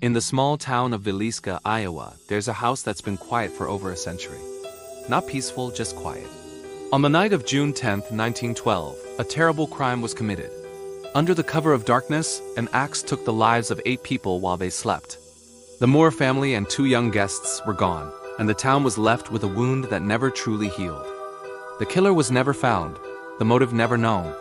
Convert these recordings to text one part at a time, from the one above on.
In the small town of Villisca, Iowa, there's a house that's been quiet for over a century. Not peaceful, just quiet. On the night of June 10, 1912, a terrible crime was committed. Under the cover of darkness, an axe took the lives of 8 people while they slept. The Moore family and 2 young guests were gone, and the town was left with a wound that never truly healed. The killer was never found, the motive never known.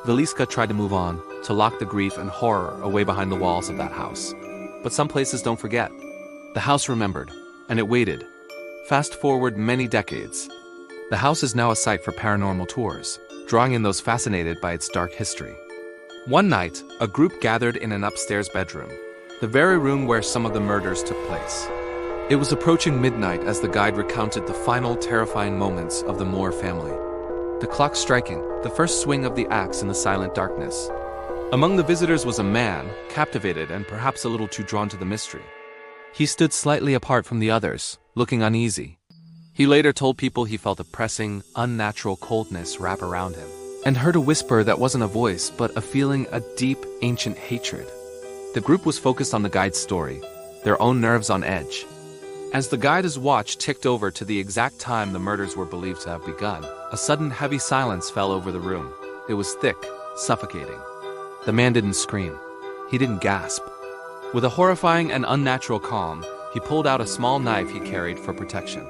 Villisca tried to move on, to lock the grief and horror away behind the walls of that house. But some places don't forget. The house remembered, and it waited. Fast forward many decades. The house is now a site for paranormal tours, drawing in those fascinated by its dark history. One night, a group gathered in an upstairs bedroom, the very room where some of the murders took place. It was approaching midnight as the guide recounted the final terrifying moments of the Moore family. The clock striking, the first swing of the axe in the silent darkness. Among the visitors was a man, captivated and perhaps a little too drawn to the mystery. He stood slightly apart from the others, looking uneasy. He later told people he felt a pressing, unnatural coldness wrap around him, and heard a whisper that wasn't a voice but a feeling, a deep, ancient hatred. The group was focused on the guide's story, their own nerves on edge. As the guide's watch ticked over to the exact time the murders were believed to have begun, a sudden heavy silence fell over the room. It was thick, suffocating. The man didn't scream. He didn't gasp. With a horrifying and unnatural calm, he pulled out a small knife he carried for protection.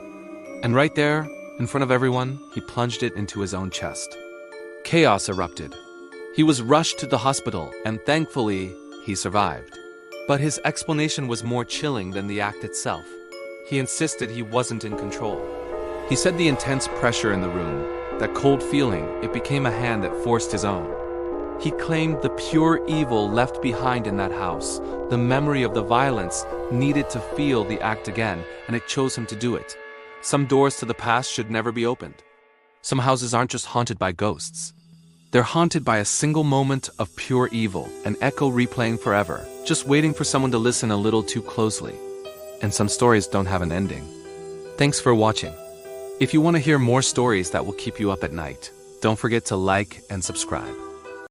And right there, in front of everyone, he plunged it into his own chest. Chaos erupted. He was rushed to the hospital, and thankfully, he survived. But his explanation was more chilling than the act itself. He insisted he wasn't in control. He said the intense pressure in the room, that cold feeling, it became a hand that forced his own. He claimed the pure evil left behind in that house, the memory of the violence, needed to feel the act again, and it chose him to do it. Some doors to the past should never be opened. Some houses aren't just haunted by ghosts. They're haunted by a single moment of pure evil, an echo replaying forever, just waiting for someone to listen a little too closely. And some stories don't have an ending. Thanks for watching. If you want to hear more stories that will keep you up at night, don't forget to like and subscribe.